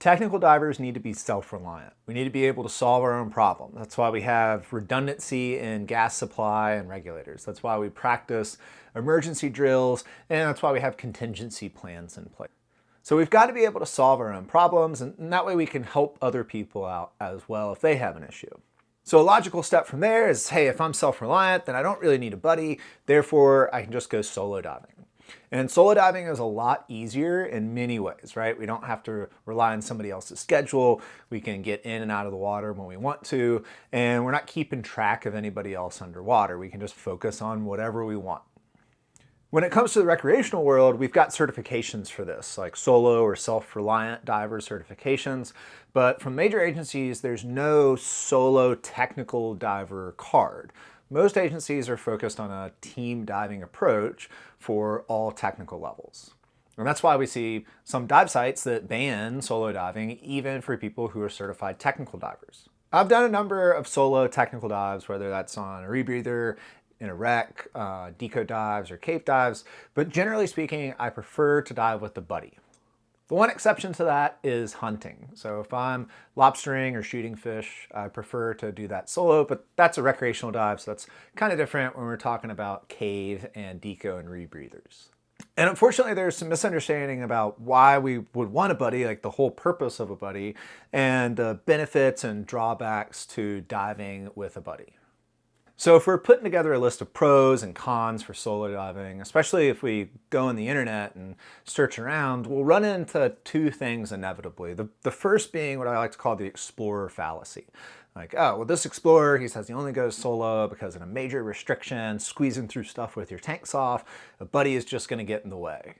Technical divers need to be self-reliant. We need to be able to solve our own problem. That's why we have redundancy in gas supply and regulators. That's why we practice emergency drills, and that's why we have contingency plans in place. So we've got to be able to solve our own problems, and that way we can help other people out as well if they have an issue. So a logical step from there is, hey, if I'm self-reliant, then I don't really need a buddy, therefore I can just go solo diving. And solo diving is a lot easier in many ways, right? We don't have to rely on somebody else's schedule. We can get in and out of the water when we want to, and we're not keeping track of anybody else underwater. We can just focus on whatever we want. When it comes to the recreational world, we've got certifications for this, like solo or self-reliant diver certifications, but from major agencies, there's no solo technical diver card. Most agencies are focused on a team diving approach for all technical levels. And that's why we see some dive sites that ban solo diving even for people who are certified technical divers. I've done a number of solo technical dives, whether that's on a rebreather, in a wreck, deco dives, or cave dives, but generally speaking, I prefer to dive with a buddy. The one exception to that is hunting. So if I'm lobstering or shooting fish, I prefer to do that solo, but that's a recreational dive, so that's kind of different when we're talking about cave and deco and rebreathers. And unfortunately, there's some misunderstanding about why we would want a buddy, like the whole purpose of a buddy, and the benefits and drawbacks to diving with a buddy. So if we're putting together a list of pros and cons for solo diving, especially if we go on the internet and search around, we'll run into two things inevitably. The first being what I like to call the explorer fallacy. Like, oh, well, this explorer, he says he only goes solo because of a major restriction, squeezing through stuff with your tanks off, a buddy is just going to get in the way.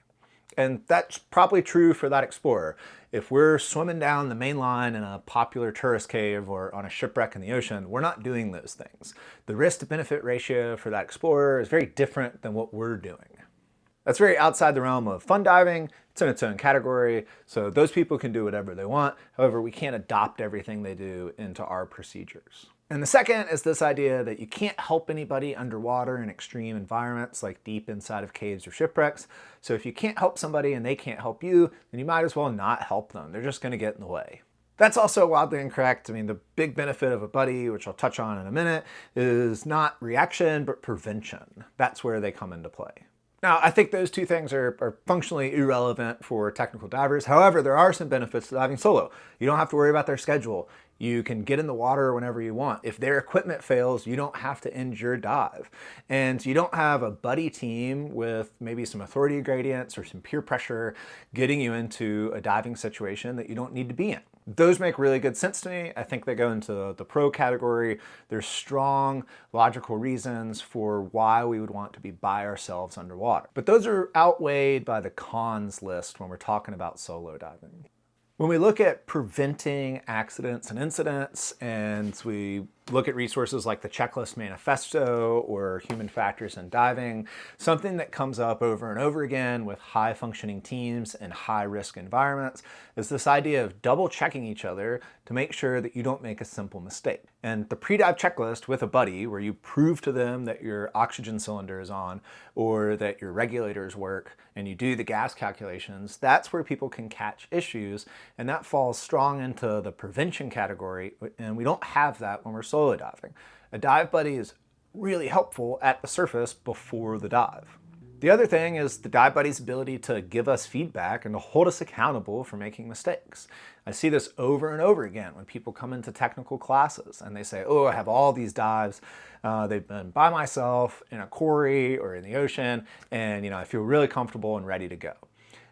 And that's probably true for that explorer. If we're swimming down the main line in a popular tourist cave or on a shipwreck in the ocean, we're not doing those things. The risk to benefit ratio for that explorer is very different than what we're doing. That's very outside the realm of fun diving. It's in its own category, so those people can do whatever they want. However, we can't adopt everything they do into our procedures. And the second is this idea that you can't help anybody underwater in extreme environments like deep inside of caves or shipwrecks. So if you can't help somebody and they can't help you, then you might as well not help them. They're just going to get in the way. That's also wildly incorrect. I mean, the big benefit of a buddy, which I'll touch on in a minute, is not reaction, but prevention. That's where they come into play. Now, I think those two things are functionally irrelevant for technical divers. However, there are some benefits to diving solo. You don't have to worry about their schedule. You can get in the water whenever you want. If their equipment fails, you don't have to end your dive. And you don't have a buddy team with maybe some authority gradients or some peer pressure getting you into a diving situation that you don't need to be in. Those make really good sense to me. I think they go into the pro category. There's strong, logical reasons for why we would want to be by ourselves underwater. But those are outweighed by the cons list when we're talking about solo diving. When we look at preventing accidents and incidents, and we look at resources like the Checklist Manifesto or Human Factors in Diving, something that comes up over and over again with high-functioning teams and high-risk environments is this idea of double-checking each other to make sure that you don't make a simple mistake. And the pre-dive checklist with a buddy, where you prove to them that your oxygen cylinder is on or that your regulators work and you do the gas calculations, that's where people can catch issues, and that falls strong into the prevention category, and we don't have that when we're solo diving. A dive buddy is really helpful at the surface before the dive. The other thing is the dive buddy's ability to give us feedback and to hold us accountable for making mistakes. I see this over and over again when people come into technical classes and they say, oh, I have all these dives. They've been by myself in a quarry or in the ocean, and I feel really comfortable and ready to go.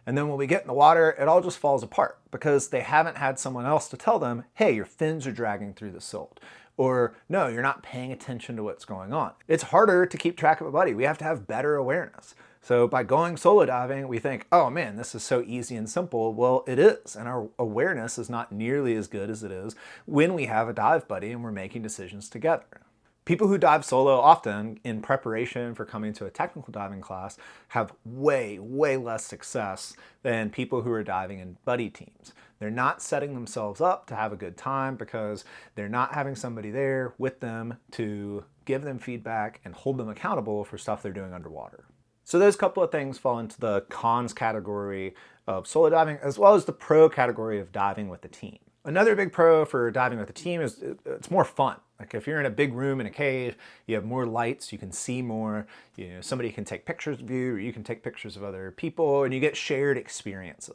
And then when we get in the water, it all just falls apart because they haven't had someone else to tell them, hey, your fins are dragging through the silt. Or, no, you're not paying attention to what's going on. It's harder to keep track of a buddy. We have to have better awareness. So by going solo diving, we think, oh man, this is so easy and simple. Well, it is. And our awareness is not nearly as good as it is when we have a dive buddy and we're making decisions together. People who dive solo often, in preparation for coming to a technical diving class, have way, way less success than people who are diving in buddy teams. They're not setting themselves up to have a good time because they're not having somebody there with them to give them feedback and hold them accountable for stuff they're doing underwater. So those couple of things fall into the cons category of solo diving, as well as the pro category of diving with the team. Another big pro for diving with a team is it's more fun. Like if you're in a big room in a cave, you have more lights, you can see more, somebody can take pictures of you, or you can take pictures of other people, and you get shared experiences.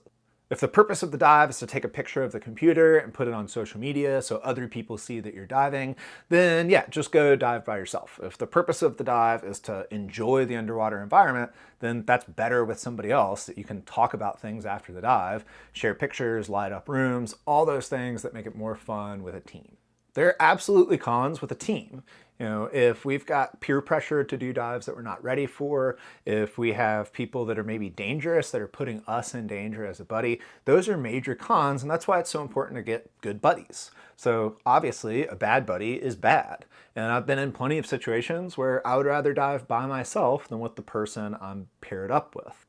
If the purpose of the dive is to take a picture of the computer and put it on social media so other people see that you're diving, then yeah, just go dive by yourself. If the purpose of the dive is to enjoy the underwater environment, then that's better with somebody else, that you can talk about things after the dive, share pictures, light up rooms, all those things that make it more fun with a team. There are absolutely cons with a team. If we've got peer pressure to do dives that we're not ready for, if we have people that are maybe dangerous, that are putting us in danger as a buddy, those are major cons, and that's why it's so important to get good buddies. So obviously, a bad buddy is bad. And I've been in plenty of situations where I would rather dive by myself than with the person I'm paired up with.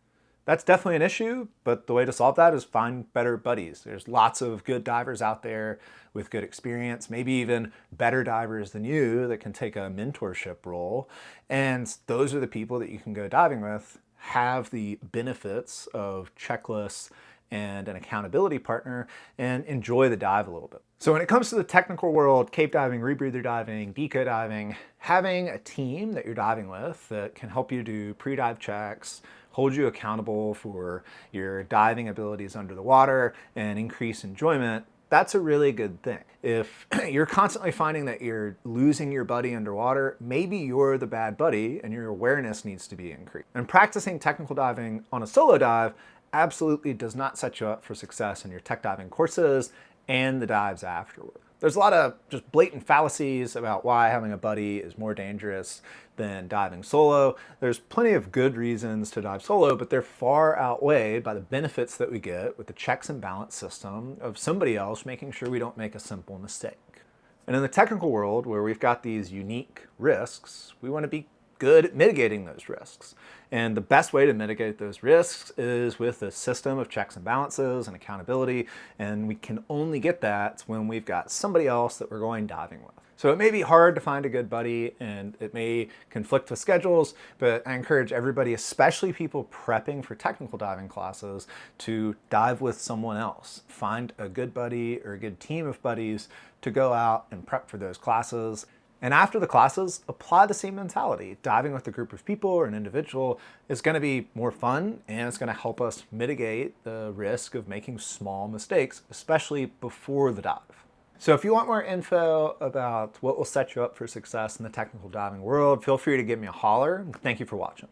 That's definitely an issue, but the way to solve that is find better buddies. There's lots of good divers out there with good experience, maybe even better divers than you that can take a mentorship role. And those are the people that you can go diving with, have the benefits of checklists and an accountability partner, and enjoy the dive a little bit. So when it comes to the technical world, cave diving, rebreather diving, deco diving, having a team that you're diving with that can help you do pre-dive checks, hold you accountable for your diving abilities under the water, and increase enjoyment, that's a really good thing. If you're constantly finding that you're losing your buddy underwater, maybe you're the bad buddy and your awareness needs to be increased. And practicing technical diving on a solo dive absolutely does not set you up for success in your tech diving courses and the dives afterward. There's a lot of just blatant fallacies about why having a buddy is more dangerous than diving solo. There's plenty of good reasons to dive solo, but they're far outweighed by the benefits that we get with the checks and balance system of somebody else making sure we don't make a simple mistake. And in the technical world, where we've got these unique risks, we want to be good at mitigating those risks. And the best way to mitigate those risks is with a system of checks and balances and accountability. And we can only get that when we've got somebody else that we're going diving with. So it may be hard to find a good buddy and it may conflict with schedules, but I encourage everybody, especially people prepping for technical diving classes, to dive with someone else. Find a good buddy or a good team of buddies to go out and prep for those classes. And after the classes, apply the same mentality. Diving with a group of people or an individual is going to be more fun, and it's going to help us mitigate the risk of making small mistakes, especially before the dive. So if you want more info about what will set you up for success in the technical diving world, feel free to give me a holler. Thank you for watching.